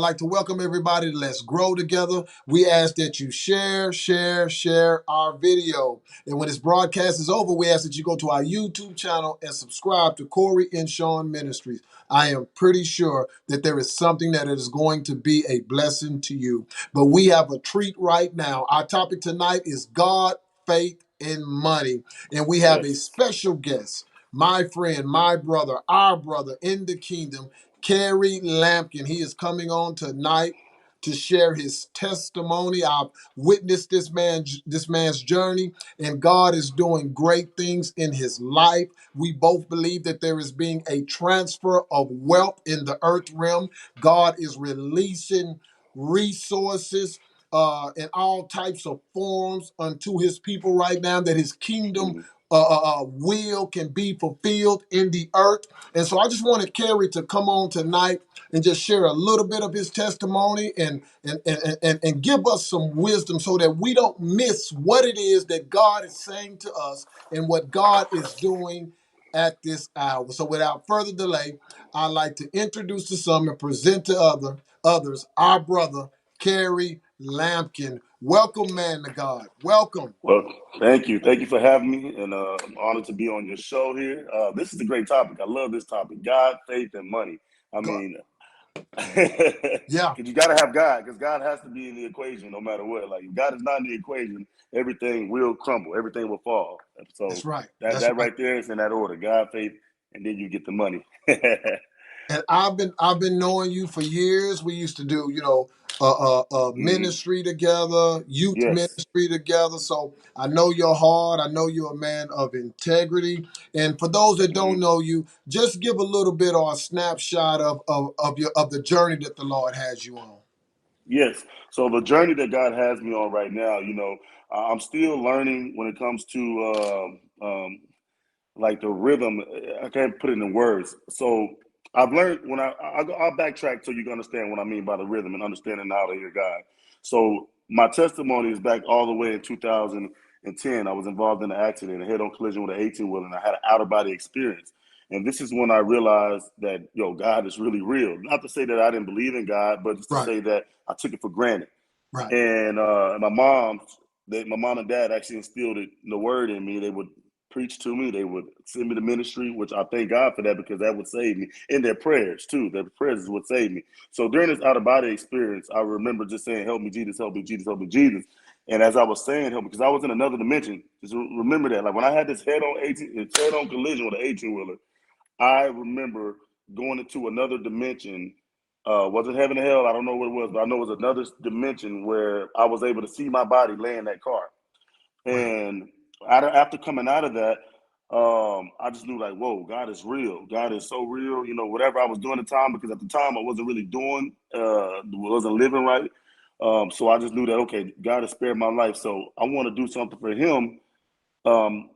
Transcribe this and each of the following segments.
like to welcome everybody to Let's Grow Together. We ask that you share our video. And when this broadcast is over, we ask that you go to our YouTube channel and subscribe to Corey and Sean Ministries. I am pretty sure that there is something that is going to be a blessing to you. But we have a treat right now. Our topic tonight is God, faith, and money. And we have a special guest, my friend, my brother, our brother in the kingdom, Kerry Lampkin. He is coming on tonight to share his testimony. I've witnessed this man's journey, and God is doing great things in his life. We both believe that there is being a transfer of wealth in the earth realm. God is releasing resources in all types of forms unto his people right now, that his kingdom will can be fulfilled in the earth. And so I just wanted Kerry to come on tonight and just share a little bit of his testimony and give us some wisdom so that we don't miss what it is that God is saying to us and what God is doing at this hour. So without further delay, I'd like to introduce to some and present to others our brother, Kerry Lampkin. Welcome, man to God. Welcome. Well, thank you. Thank you for having me, and I'm honored to be on your show here. This is a great topic. I love this topic: God, faith, and money. I God. mean, Yeah, because you got to have God, because God has to be in the equation no matter what. Like, if God is not in the equation, everything will crumble, everything will fall. that's So right. that That's that right. right there is in that order: God, faith, and then you get the money. And I've been knowing you for years. We used to do, Mhm. ministry together, youth Yes. ministry together. So I know your heart. I know you're a man of integrity. And for those that don't Mhm. know you, just give a little bit or a snapshot of the journey that the Lord has you on. Yes. So the journey that God has me on right now, I'm still learning when it comes to like the rhythm. I can't put it in words. So I've learned when I'll backtrack so you can understand what I mean by the rhythm and understanding how to hear God. So my testimony is back all the way in 2010. I was involved in an accident, a head-on collision with an 18 wheeler, and I had an outer body experience. And this is when I realized that God is really real. Not to say that I didn't believe in God, but just to Right, say that I took it for granted. right, And my mom and dad actually instilled the word in me. They would preach to me. They would send me to ministry, which I thank God for that, because that would save me. In their prayers too, their prayers would save me. So during this out of body experience, I remember just saying, "Help me, Jesus! Help me, Jesus! Help me, Jesus!" And as I was saying, "Help me," because I was in another dimension. Just remember that, like when I had this head on collision with an 18 wheeler, I remember going into another dimension. Was it heaven or hell? I don't know what it was, but I know it was another dimension where I was able to see my body lay in that car. wow, And after coming out of that, I just knew, like, whoa, God is real. God is so real. Whatever I was doing at the time, because at the time I wasn't really wasn't living right. So I just knew that, okay, God has spared my life. So I want to do something for Him, um,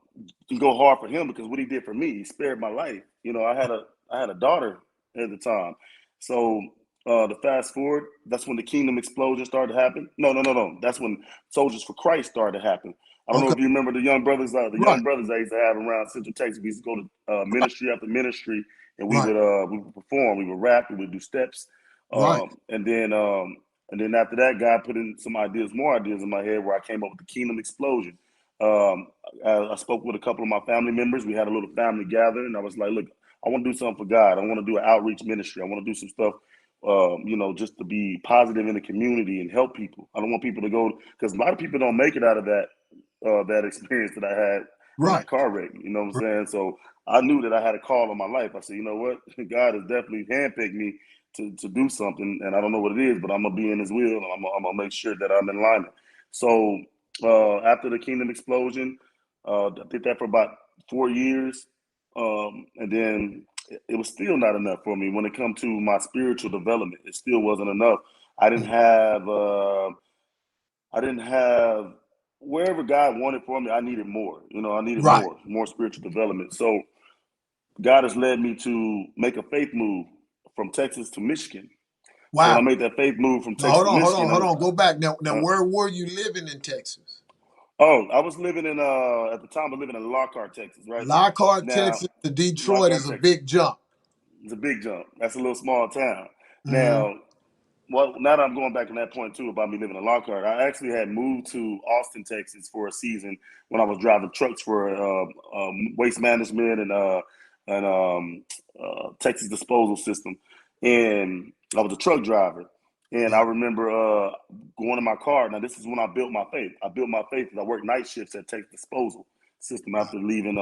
and go hard for Him, because what He did for me, He spared my life. I had a daughter at the time. So the fast forward, that's when the kingdom explosion started to happen. No. That's when Soldiers for Christ started to happen. I don't know okay, if you remember the young brothers. The right, young brothers I used to have around Central Texas. We used to go to ministry after ministry, and we right, would perform. We would rap. We would do steps, right, and then after that, God put in some ideas, more ideas in my head, where I came up with the kingdom explosion. Um, I spoke with a couple of my family members. We had a little family gathering, and I was like, "Look, I want to do something for God. I want to do an outreach ministry. I want to do some stuff, just to be positive in the community and help people. I don't want people to go, because a lot of people don't make it out of that experience that I had in right, that car wreck. You know what I'm right. saying? So I knew that I had a call on my life. I said, you know what, God has definitely handpicked me to do something, and I don't know what it is, but I'm gonna be in His will, and I'm gonna make sure that I'm in alignment. So after the kingdom explosion, I did that for about 4 years, and then it was still not enough for me when it come to my spiritual development. It still wasn't enough. I didn't Mm. have I didn't have wherever God wanted for me. I needed more. I needed Right. more spiritual development. So God has led me to make a faith move from Texas to Michigan. So when I Wow. made that faith move from Now, Texas hold to on, hold on, Michigan, hold on. Go back now. uh, Where were you living in Texas? I was living in at the time I was living in Lockhart, Texas, right? Lockhart, Now, Texas to Detroit Lockhart, is a Texas. big jump. It's a big jump. That's a little small town. Hmm. Now, well, now that I'm going back on that point too about me living in Lockhart, I actually had moved to Austin, Texas for a season when I was driving trucks for Waste Management and Texas Disposal System, and I was a truck driver. And I Yeah. remember going in my car. Now this is when I built my faith. I built my faith because I worked night shifts at Texas Disposal System Wow. after leaving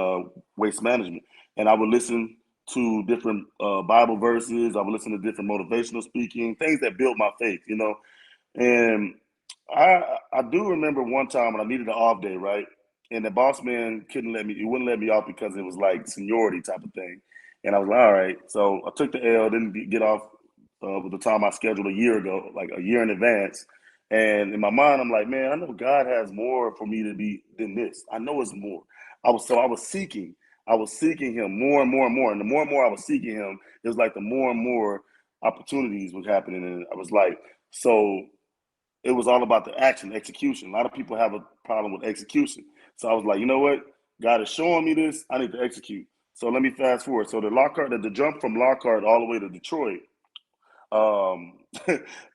Waste Management, and I would listen to different Bible verses. I would listen to different motivational speaking, things that build my faith, you know. And I do remember one time when I needed an off day, right? And the boss man couldn't let me, he wouldn't let me off because it was like seniority type of thing. And I was like, all right. So I took the L, didn't get off with the time I scheduled a year ago, like a year in advance. And in my mind, I'm like, man, I know God has more for me to be than this. I know it's more. I was seeking. I was seeking him more and more and more. And the more and more I was seeking him, it was like the more and more opportunities was happening. And I was like, so it was all about the action, execution. A lot of people have a problem with execution. So I was like, you know what? God is showing me this. I need to execute. So let me fast forward. So the jump from Lockhart all the way to Detroit, um,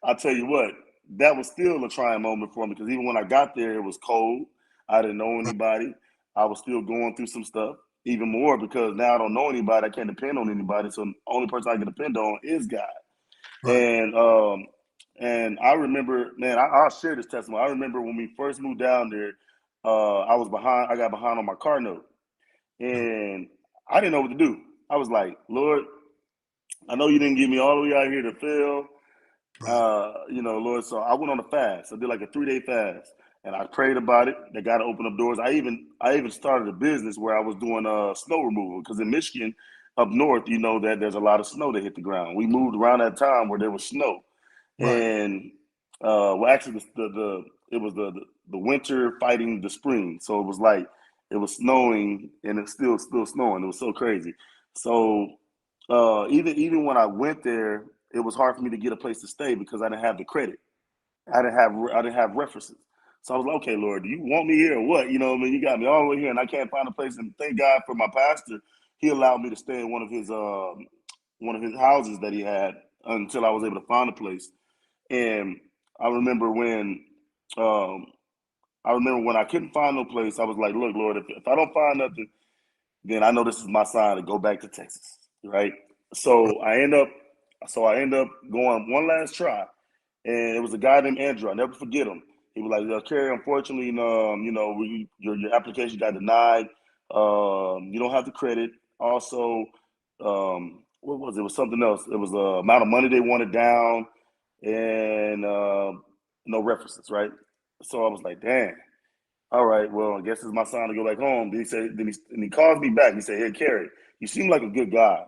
I'll tell you what, that was still a trying moment for me because even when I got there, it was cold. I didn't know anybody. I was still going through some stuff, even more because now I don't know anybody. I can't depend on anybody. So the only person I can depend on is God. Right. And um, and I remember, man, I'll share this testimony. I remember when we first moved down there, I was behind. I got behind on my car note, Yeah. and I didn't know what to do. I was like, Lord, I know you didn't get me all the way out here to fail, Right. you know, Lord. So I went on a fast. I did like a 3 day fast, and I prayed about it. That God to open up doors. I even started a business where I was doing snow removal because in Michigan, up north, you know that there's a lot of snow that hit the ground. We moved around that time where there was snow, Right. and well, actually, the it was the winter fighting the spring. So it was like it was snowing and it's still snowing. It was so crazy. So even when I went there, it was hard for me to get a place to stay because I didn't have the credit. I didn't have references. So I was like, okay, Lord, do you want me here or what? You know, what I mean, you got me all the way here, and I can't find a place. And thank God for my pastor, he allowed me to stay in one of his houses that he had until I was able to find a place. And I remember when um, I couldn't find no place, I was like, look, Lord, if I don't find nothing, then I know this is my sign to go back to Texas, right? Right. So I end up going one last try, and it was a guy named Andrew. I'll never forget him. He was like, Kerry, unfortunately, you know, your application got denied. You don't have the credit. Also, what was it? It was something else. It was the amount of money they wanted down, and no references, right? So I was like, damn. All right, well, I guess it's my sign to go back home. Then he calls me back. He said, hey, Kerry, you seem like a good guy.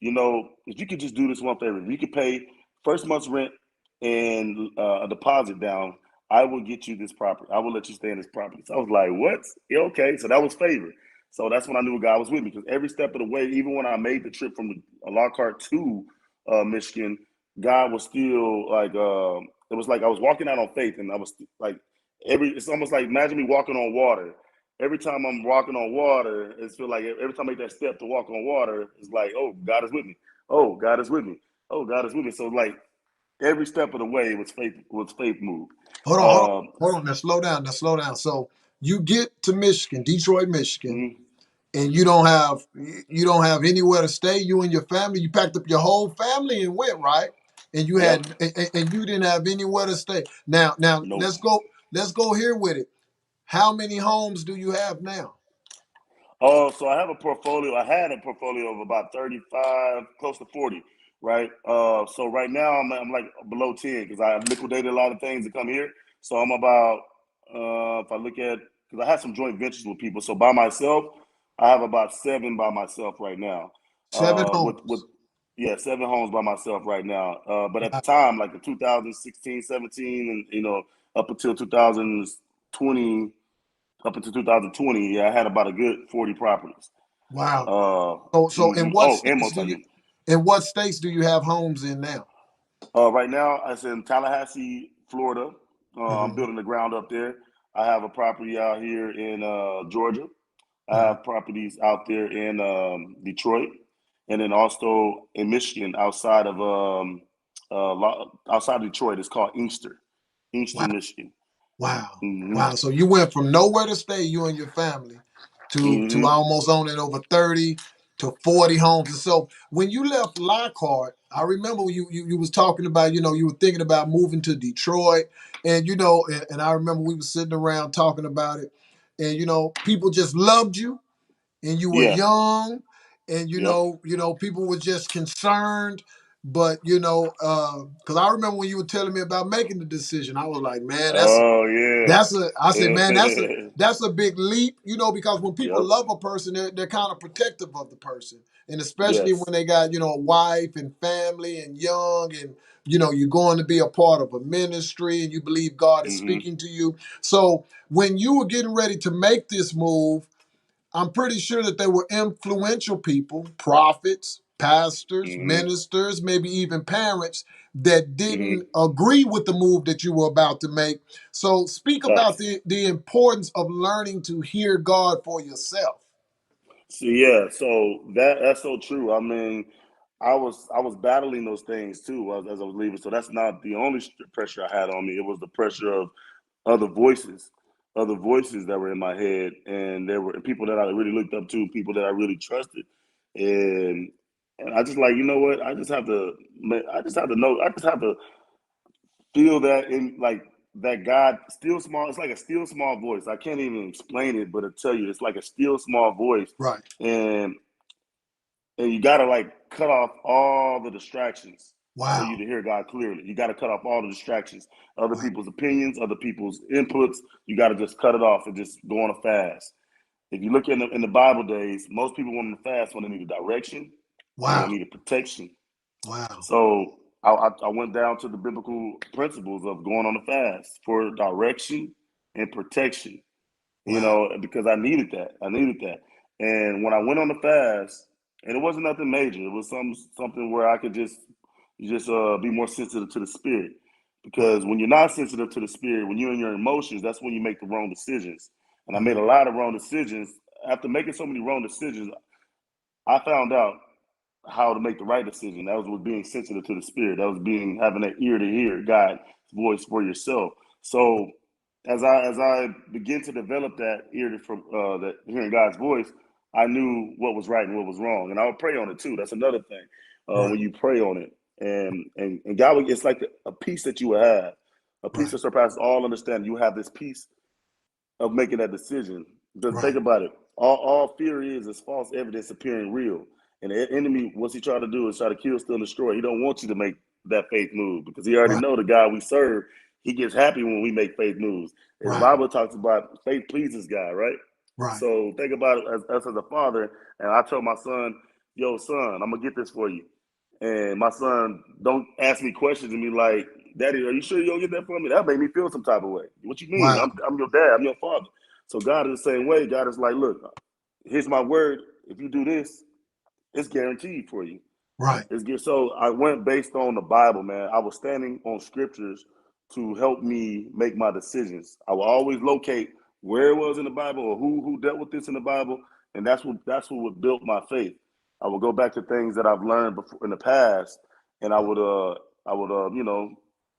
You know, if you could just do this one favor, if you could pay first month's rent and a deposit down, I will get you this property. I will let you stay in this property. So I was like, what? Yeah, okay. So that was favor. So that's when I knew God was with me because every step of the way, even when I made the trip from Lockhart to Michigan, God was still like, it was like I was walking out on faith and I was like, it's almost like imagine me walking on water. Every time I'm walking on water, it's feel like every time I make that step to walk on water, it's like, oh, God is with me. Oh, God is with me. Oh, God is with me. So like every step of the way was faith move. Hold on. Hold on. Um, Hold on. Now slow down. Now slow down. So you get to Michigan, Detroit, Michigan, mm, and you don't have anywhere to stay. You and your family. You packed up your whole family and went, right. And you yep. had and you didn't have anywhere to stay. Now Nope. let's go here with it. How many homes do you have now? Oh, so I have a portfolio. I had a portfolio of about 35, close to 40, right? So right now I'm like below 10 because I've liquidated a lot of things to come here. So I'm about, if I look at, because I have some joint ventures with people. So by myself, I have about seven by myself right now. Seven With homes. yeah, seven homes by myself right now. But at the Wow. time, like the 2016, 17, and you know, up until 2020 up until 2020, yeah, I had about a good 40 properties. Wow. So Oh, and multi. in what states do you have homes in now? Right now, it's in Tallahassee, Florida. I'm Hmm. building the ground up there. I have a property out here in Georgia. I Hmm. have properties out there in Detroit, and then also in Michigan, outside of outside of Detroit. It's called Inkster, Wow. Michigan. Wow. Hmm. Wow. So you went from nowhere to stay, you and your family, to Hmm. almost owning over 30 to 40 homes. And so when you left Lockhart, I remember you was talking about, you were thinking about moving to Detroit. And and I remember we were sitting around talking about it. And people just loved you, and you were Yeah. young, and Yep. people were just concerned. But because I remember when you were telling me about making the decision, I was like, man, Oh yeah. I said, man, that's a big leap, because when people Yep. love a person, they're kind of protective of the person. And especially Yes. when they got, a wife and family and young, and you're going to be a part of a ministry and you believe God is Hmm. speaking to you. So when you were getting ready to make this move, I'm pretty sure that there were influential people, prophets, pastors, Hmm. ministers, maybe even parents that Hmm. didn't agree with the move that you were about to make. So speak about Facts. the importance of learning to hear God for yourself. So yeah, so that's so true. I mean, I was battling those things too as I was leaving. So that's not the only pressure I had on me. It was the pressure of other voices, other voices that were in my head, and there were people that I really looked up to, people that I really trusted, and I just like, you know what? I just have to know. I just have to feel that in like that God still small. It's like a still small voice. I can't even explain it, but to tell you, it's like a still small voice, Right. and you got to like cut off all the distractions for you Wow. to hear God clearly. You got to cut off all the distractions, other Wow. people's opinions, other people's inputs. You got to just cut it off and just go on a fast. If you look in the Bible days, most people want to fast when they need a direction and they Wow. need a protection. Wow. So I went down to the biblical principles of going on a fast for direction and protection, Wow. because I needed that. I needed that. And when I went on the fast, and it wasn't nothing major, it was something where I could just be more sensitive to the spirit. Wow. Because when you're not sensitive to the spirit, when you're in your emotions, that's when you make the wrong decisions. And I made Mhm. a lot of wrong decisions. After making so many wrong decisions, I found out how to make the right decision. That was with being sensitive to the spirit. That was being having that ear to hear God's voice for yourself. So as I begin to develop that ear to, from that hearing God's voice, I knew what was right and what was wrong, and I would pray on it too. That's another thing. Right. When you pray on it, and God, it's like a peace that you will have, a peace Right. that surpasses all understanding. You have this peace of making that decision. Because think Right. about it. All fear is false evidence appearing real. And the enemy, what's he try to do is try to kill, steal, and destroy. He don't want you to make that faith move because he already Right. know the God we serve. He gets happy when we make faith moves. His Right. Bible talks about faith pleases God, right? Right. So think about it as us as a father. And I told my son, "Yo, son, I'm gonna get this for you." And my son don't ask me questions and be like, "Daddy, are you sure you gonna get that for me?" That made me feel some type of way. What you mean? Wow. I'm your dad. I'm your father. So God is the same way. God is like, look, here's my word. If you do this, it's guaranteed for you. Right. It's good. So I went based on the Bible, man. I was standing on scriptures to help me make my decisions. I will always locate where it was in the Bible or who dealt with this in the Bible, and that's what built my faith. I would go back to things that I've learned before in the past, and I would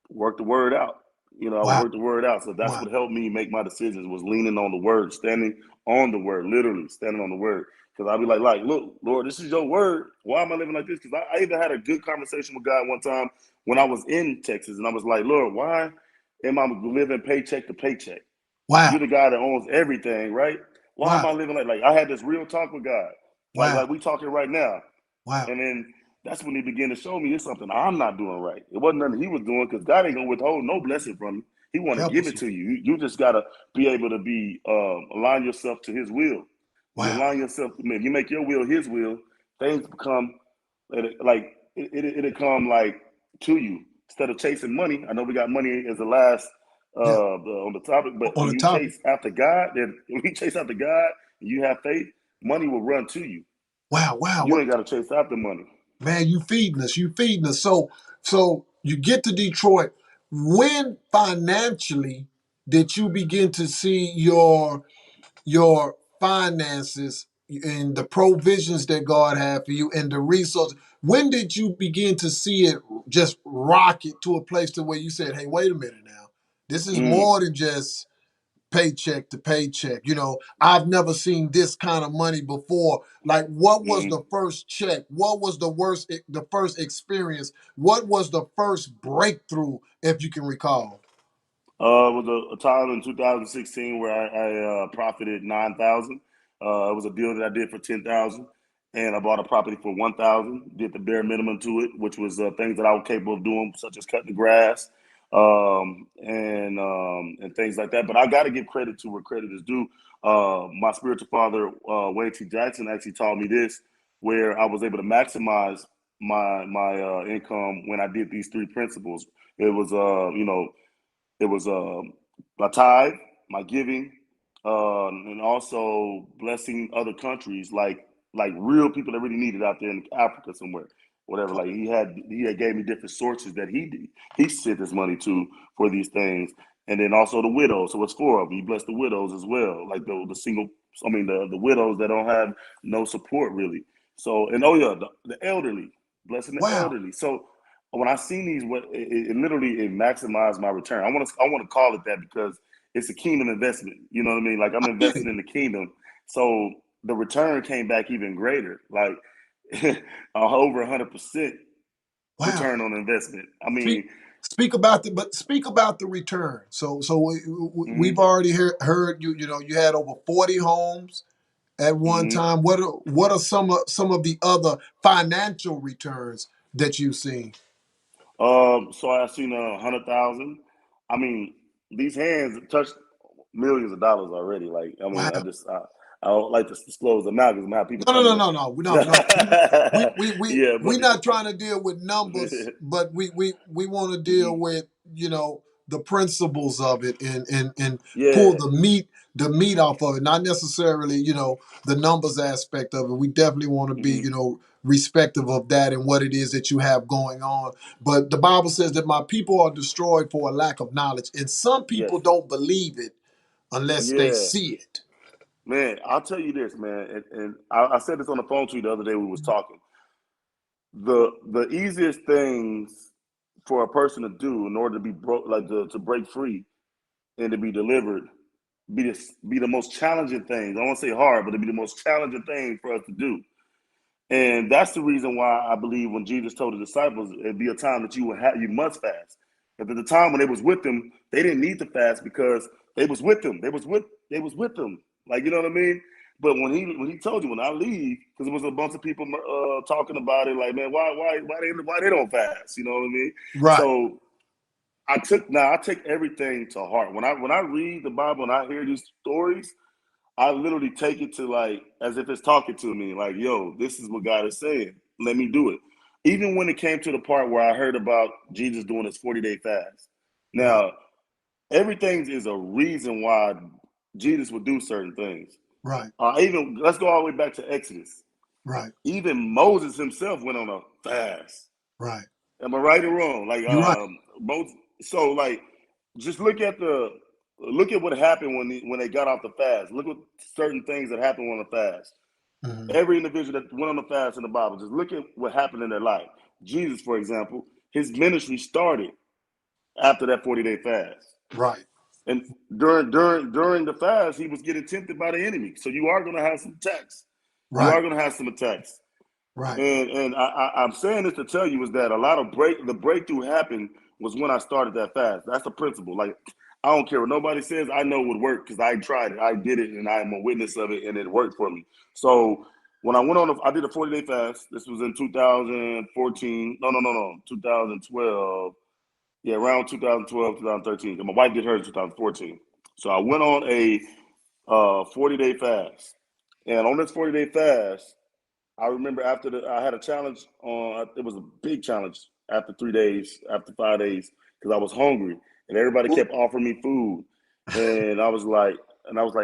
work the word out. I would Wow. work the word out. So that's Wow. what helped me make my decisions was leaning on the word, standing on the word, literally standing on the word. Because I'll be like, look, Lord, this is your word. Why am I living like this? Because I even had a good conversation with God one time when I was in Texas, and I was like, Lord, why am I living paycheck to paycheck? You're Wow. the guy that owns everything, right? Why am Wow. I living like I had this real talk with God, like Wow. we talking right now, Wow. and then that's when he began to show me it's something I'm not doing right. It wasn't nothing he was doing because God ain't gonna withhold no blessing from you. He want to Help give us, it to Lord. you. You just gotta be able to be align yourself to His will. When you Wow. align yourself, if you make your will His will, things become like it'll come like to you instead of chasing money. I know we got money as the last Yeah. on the topic, but On when the you topic. chase after God, then when you chase after God and you have faith, money will run to you. Wow. Wow. You ain't got to chase after money. Man, you feeding us. You feeding us. So you get to Detroit. When financially did you begin to see your finances and the provisions that God had for you and the resources. When did you begin to see it just rocket to a place to where you said, hey, wait a minute now. This is Mm, more than just paycheck to paycheck. I've never seen this kind of money before. Like, what was mm. the first check? What was the first experience? What was the first breakthrough, if you can recall? It was a time in 2016 where I profited 9,000. It was a deal that I did for 10,000, and I bought a property for 1,000. Did the bare minimum to it, which was things that I was capable of doing, such as cutting the grass, and things like that. But I got to give credit to where credit is due. My spiritual father, Wayne T. Jackson, actually taught me this, where I was able to maximize my income when I did these three principles. It was it was my tithe, my giving, and also blessing other countries, like real people that really need it out there in Africa somewhere, whatever. Like he had gave me different sources that he sent his money to for these things, and then also the widows. So it's four of them. He blessed the widows as well, like the single. I mean the widows that don't have no support really. So and oh yeah, the elderly, blessing the Wow. elderly. So when I seen these, what it literally it maximized my return. I want to call it that because it's a kingdom investment. You know what I mean? Like I'm I get investing it. in the kingdom, so the return came back even greater, like over 100% Wow. return on investment. I Speak, mean, speak about the return. We've mm-hmm, already heard you. You had over 40 homes at one mm-hmm. time. What are some of the other financial returns that you've seen? So I seen 100,000. I mean, these hands touched millions of dollars already. Like, I mean, Wow. I don't like to disclose the amount because I'm have people No, no, coming no, to. no, no, no. Yeah, but We're not trying to deal with numbers, but we want to deal mhm. with the principles of it and pull Yeah, the meat off of it, not necessarily the numbers aspect of it. We definitely want to be hmm, respective of that and what it is that you have going on. But the Bible says that my people are destroyed for a lack of knowledge, and some yes, people don't believe it unless they yeah, see it. man. I'll tell you this, man, and I said this on the phone to you the other day. We was talking. The easiest things for a person to do in order to be broke, like to break free and to be delivered, be the most challenging things. I don't want to say hard, but to be the most challenging thing for us to do. And that's the reason why I believe when Jesus told the disciples, it'd be a time that you must fast. But at the time when they was with them, they didn't need to fast because they was with them. They was with them. Like you know what I mean? But when he told you when I leave, because there was a bunch of people talking about it, like man, why they don't fast? You know what I mean? Right, So I take everything to heart. When I read the Bible and I hear these stories, I literally take it to like as if it's talking to me, like, yo, this is what God is saying. Let me do it. Even when it came to the part where I heard about Jesus doing his 40-day fast. right, Now, everything is a reason why Jesus would do certain things. right, Even let's go all the way back to Exodus. right, Even Moses himself went on a fast. right. Am I right or wrong? Like You're right. Moses. So like, just look at what happened when they got off the fast. Look what certain things that happened on the fast. Mhm. Every individual that went on the fast in the Bible, just look at what happened in their life. Jesus, for example, his ministry started after that 40-day fast. Right, And during the fast, he was getting tempted by the enemy. So you are gonna have some attacks. You right, are gonna have some attacks. right, And I'm saying this to tell you is that a lot of the breakthrough happened was when I started that fast. That's the principle. Like I don't care what nobody says. I know it would work because I tried it. I did it, and I am a witness of it, and it worked for me. So when I went I did a 40-day fast. This was in 2014. No, 2012. Yeah, around 2012, 2013. My wife did hers in 2014. So I went on a 40-day fast, and on this 40-day fast, I remember I had a challenge on. It was a big challenge after 3 days, after 5 days, because I was hungry and everybody kept offering me food, and I was like,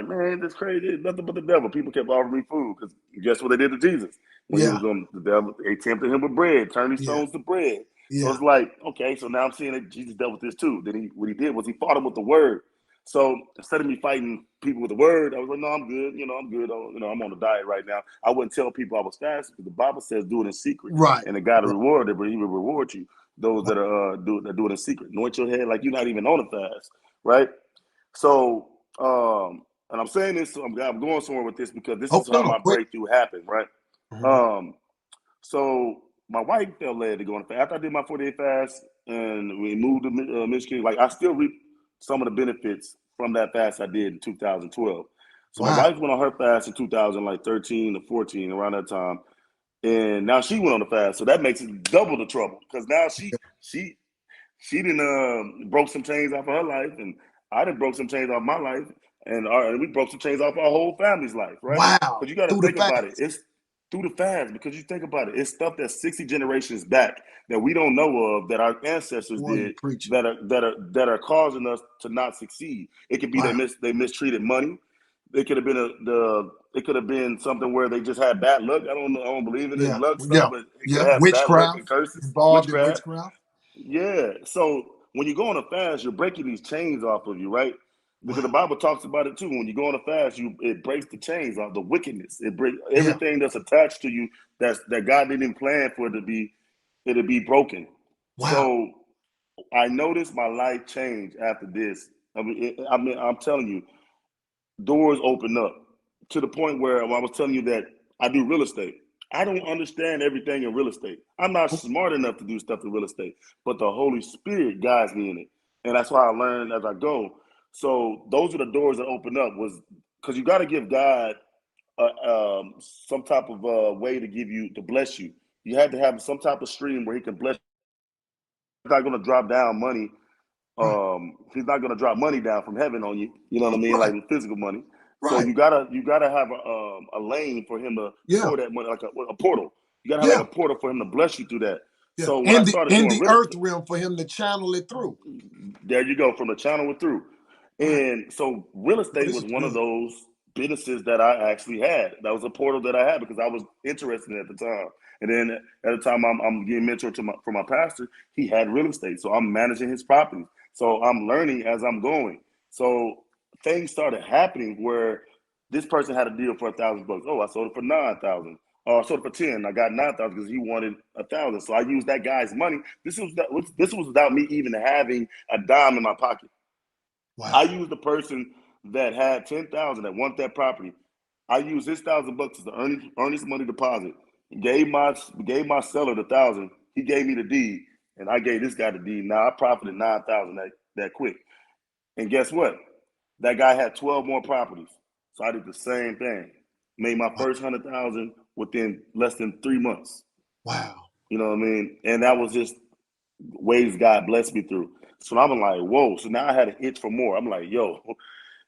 man, this crazy. It's nothing but the devil. People kept offering me food because guess what they did to Jesus when he yeah, was on the devil? They tempted him with bread, turned these yeah, stones to bread. So yeah, it's like, okay, so now I'm seeing that Jesus dealt with this too. Then what he did was he fought him with the word. So instead of me fighting people with the word, I was like, no, I'm good. I'm good. I'm on a diet right now. I wouldn't tell people I was fasting because the Bible says do it in secret. Right. And the God of Right. reward, but He will reward you. Those that are do it in secret. Anoint your head like you're not even on a fast, right? So, and I'm saying this, I'm going somewhere with this because this Oh, is no, how no, my quick. breakthrough happened, right? Mhm. Um, so my wife felt led to go on a fast. After I did my 48 fast and we moved to Michigan, like I still reap some of the benefits from that fast I did in 2012. So my Wow. wife went on her fast in 2013 to 14, around that time, and now she went on the fast. So that makes it double the trouble because now she didn't broke some chains off of her life, and I didn't broke some chains off my life, and we broke some chains off our whole family's life, right? Wow. Because you got to Through the think about it. fast. It's through the fast because you think about it. It's stuff that's 60 generations back that we don't know of that our ancestors Boy, you did preaching. that are causing us to not succeed. It could be Wow. they mistreated money. It could have been it could have been something where they just had bad luck. I don't know. I don't believe in Yeah. luck stuff, Yeah. but it could Yeah. have bad luck Witchcraft. and curses, Involved in witchcraft. witchcraft. Yeah. So when you go on a fast, you're breaking these chains off of you, right? Because the Wow. Bible talks about it too. When you go on a fast, it breaks the chains off the wickedness. It breaks Yeah. everything that's attached to you that God didn't plan for it to be broken. Wow. So I noticed my life changed after this. I mean, I'm telling you, doors open up to the point where I was telling you that I do real estate. I don't understand everything in real estate. I'm not smart enough to do stuff in real estate, but the Holy Spirit guides me in it. And that's why I learn as I go. So those are the doors that open up was because you got to give God some type of way to give you to bless you. You have to have some type of stream where He can bless. He's not going to drop down money. Right. He's not going to drop money down from heaven on you. You know what I mean, Right. like physical money. So Right. you gotta have a lane for him to Yeah. pour that money, like a portal. You gotta have like Yeah. a portal for him to bless you through that. Yeah. So when I And the started in doing the real earth estate, realm for him to channel it through. there you go, from the channel it through. Wow. And so real Oh, estate this was is one of good. those businesses that I actually had. That was a portal that I had because I was interested in it at the time. And then at the time I'm getting mentored from my pastor, he had real estate. So I'm managing his properties. So I'm learning as I'm going. So things started happening where this person had a deal for $1,000. Oh, I sold it for 9,000. I sold it for 10. I got 9,000 because he wanted 1,000. So I used that guy's money. This was without me even having a dime in my pocket. I Wow. used the person that had 10,000 that want that property. I used his $1,000 as the earnest money deposit. Gave my seller the 1,000. He gave me the deed, and I gave this guy the deed. Now I profited 9,000 that quick. And guess what? That guy had 12 more properties. So I did the same thing. Made my Wow. first 100,000 within less than 3 months. Wow. You know what I mean? And that was just ways God blessed me through. So I'm like, whoa. So now I had an itch for more. I'm like, yo,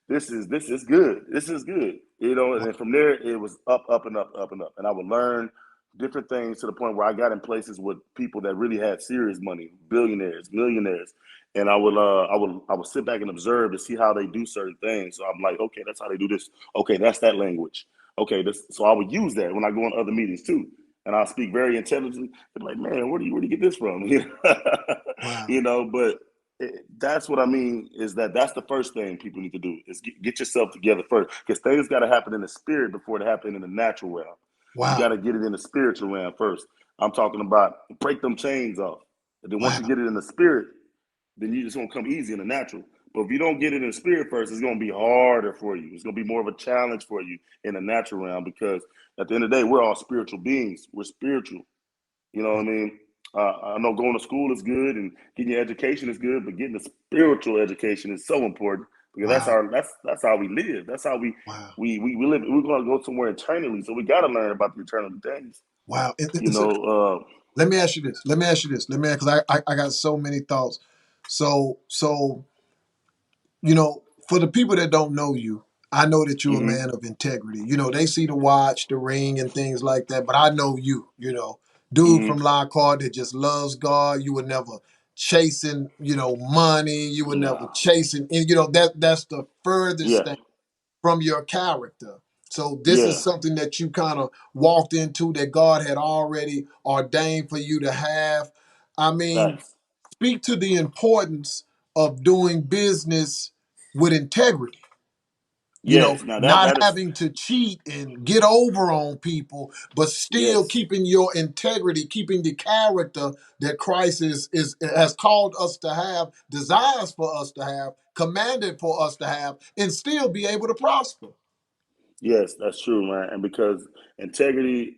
this is good. This is good. And then from there it was up, up and up, up and up. And I would learn different things to the point where I got in places with people that really had serious money, billionaires, millionaires. And I would sit back and observe to see how they do certain things. So I'm like, okay, that's how they do this. Okay, that's that language. Okay, so I would use that when I go in other meetings too. And I'll speak very intelligently. They're like, man, where do you get this from? Wow. But that's what I mean is that's the first thing people need to do is get yourself together first because things got to happen in the spirit before it happen in the natural realm. You got Wow. to get it in the spiritual realm first. I'm talking about break them chains off. And then once Wow. you get it in the spirit, then you just gonna come easy in the natural. But if you don't get it in the spirit first, it's gonna be harder for you. It's gonna be more of a challenge for you in the natural realm because at the end of the day, we're all spiritual beings. We're spiritual. You know what I mean? I know going to school is good and getting your education is good, but getting the spiritual education is so important because that's Wow. our that's how we live. That's how Wow. we live. We're going to go somewhere eternally, so we got to learn about the eternal things. Wow. You So know, let me ask you this. Let me ask you this. Because I got so many thoughts. So for the people that don't know you, I know that you're a hmm man of integrity. They see the watch, the ring, and things like that, but I know you. Dude hmm from Lockhart that just loves God. You were never chasing, money. You were never nah, chasing, and that's the furthest yeah, thing from your character. So this is yeah, something that you kind of walked into that God had already ordained for you to have. I mean, facts. speak to the importance of doing business with integrity. Yes, now Not that is having to cheat and get over on people, but still yes. keeping your integrity, keeping the character that Christ is has called us to have, desires for us to have, commanded for us to have, and still be able to prosper. Yes, that's true, man. And because integrity,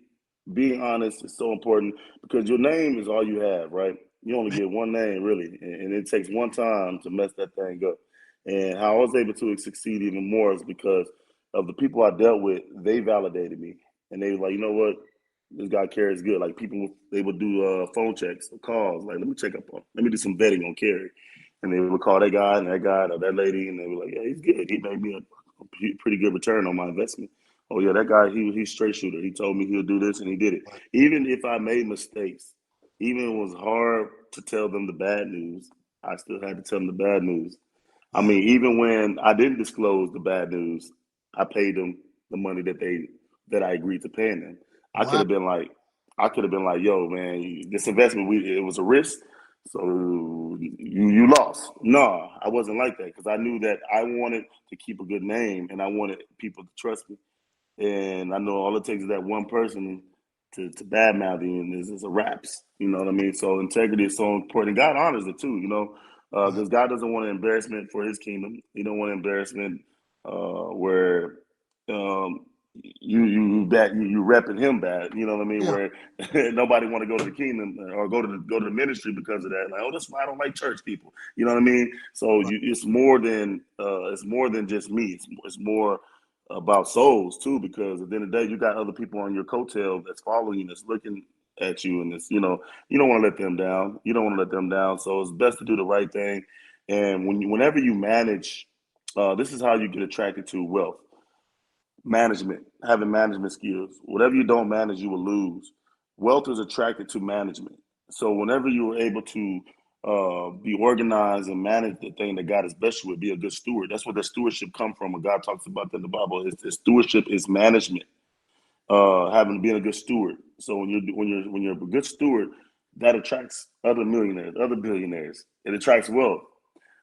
being honest is so important because your name is all you have, right? You only get one name, really, and it takes one time to mess that thing up. And how I was able to succeed even more is because of the people I dealt with. They validated me, and they were like, you know what, this guy Kerry's good. Like people, they would do phone checks or calls. Like, let me do some vetting on Kerry, and they would call that guy and that guy or that lady, and they were like, yeah, he's good. He made me a pretty good return on my investment. Oh yeah, that guy, he's straight shooter. He told me he'll do this, and he did it. Even if I made mistakes, even it was hard to tell them the bad news, I still had to tell them the bad news. I Yeah. mean, even when I didn't disclose the bad news, I paid them the money that I agreed to paying them. I could Wow. have been like, yo, man, this investment, it was a risk, so you lost. No, I wasn't like that because I knew that I wanted to keep a good name and I wanted people to trust me. And I know all it takes is that one person to badmouth you, and it's a wraps. You know what I mean? So integrity is so important. God honors it too. Wow. Because God doesn't want embarrassment for His kingdom. He don't want embarrassment where um, you repping Him bad. You know what I mean? Yeah. Where nobody want to go to the kingdom or go to the ministry because of that. Like, oh, that's why I don't like church people. You know what I mean? So it's more than just me. It's more about souls too, because at the end of the day, you got other people on your coattail that's following you, that's looking at you, and it's you don't want to let them down. You don't want to let them down. So it's best to do the right thing. And whenever you manage, this is how you get attracted to wealth management, having management skills. Whatever you don't manage, you will lose. Wealth is attracted to management. So whenever you are able to be organized and manage the thing that God has blessed you with, be a good steward. That's where the stewardship come from. When God talks about that in the Bible, stewardship is management. Having being a good steward. So when you're a good steward, that attracts other millionaires, other billionaires. It attracts wealth.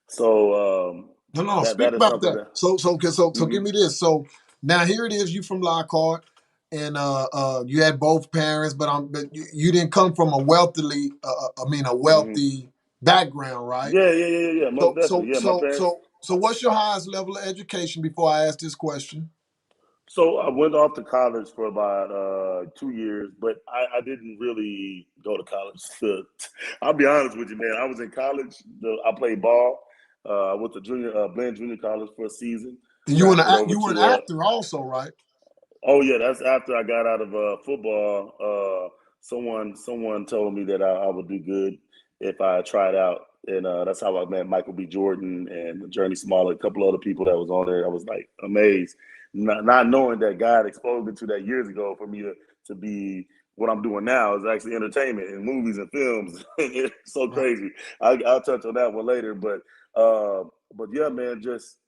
So No, that speak that is about something that. that. So Mhm. give me this. So now here it is. You from Lockhart, and you had both parents, but you didn't come from a a Mhm. wealthy background, right? Yeah. Most definitely. Yeah, my parents. So what's your highest level of education before I ask this question? So I went off to college for about 2 years, but I didn't really go to college. I'll be honest with you, man. I was in college. I played ball. I went to Blinn Junior College for a season. And Transferred over you were an to actor also, right? Oh yeah, that's after I got out of football. Someone told me that I would do good if I tried out, and that's how I met Michael B. Jordan and Journey Smollett, a couple other people that was on there. I was like amazed, not knowing that God exposed me to that years ago for me to be what I'm doing now is actually entertainment and movies and films. It's so Right. crazy. I'll touch on that one later, but yeah, man, just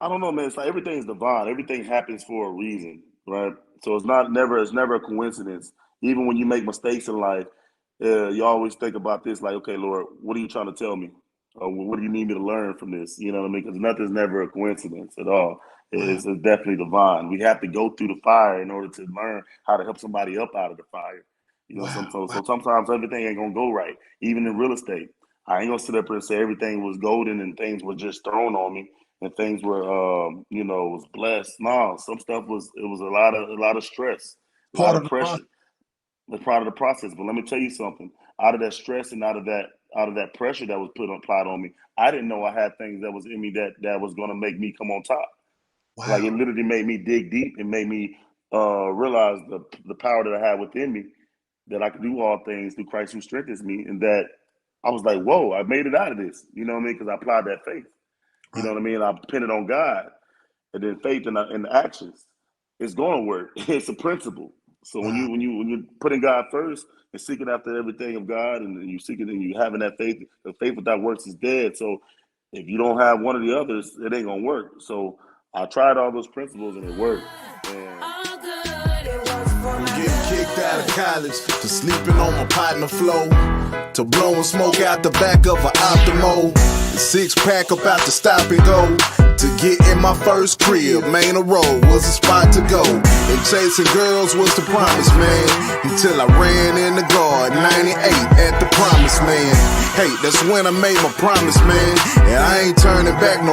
I don't know, man. It's like everything's divine. Everything happens for a reason, right? So it's never a coincidence. Even when you make mistakes in life, you always think about this, like, okay, Lord, what are you trying to tell me? Or what do you need me to learn from this? You know what I mean? Because nothing's never a coincidence at all. Wow. It's definitely divine. We have to go through the fire in order to learn how to help somebody up out of the fire. Wow. Wow. So sometimes everything ain't gonna go right. Even in real estate, I ain't gonna sit up here and say everything was golden and things were just thrown on me and things were was blessed. No, some stuff was a lot of stress, a lot Part of of the process. pressure. That's part of the process. But let me tell you something. Out of that stress and out of that pressure that was applied on me, I didn't know I had things that was in me that was gonna make me come on top. Like it Wow. literally made me dig deep and made me realize the power that I had within me, that I could do all things through Christ who strengthens me, and that I was like, whoa, I made it out of this. You know what I mean? Because I applied that faith. You know Right. what I mean? I depended on God, and then faith in the actions. It's going to work. It's a principle. So Wow. when you're putting God first and seeking after everything of God, and you seeking and you having that faith, the faith without works is dead. So if you don't have one of the others, it ain't gonna work. So I tried all those principles and it worked. And All good, it was for my getting kicked out out of college, to sleeping on my partner flow, to blowing smoke out the back of an Optimo, the six-pack up out the stop and go, to get in my first crib. Main road was a spot to go, and chasing girls was the promise, man, until I ran in the guard, 98 at the promised land. Hey, that's when I made my promise, man, and I ain't turning back no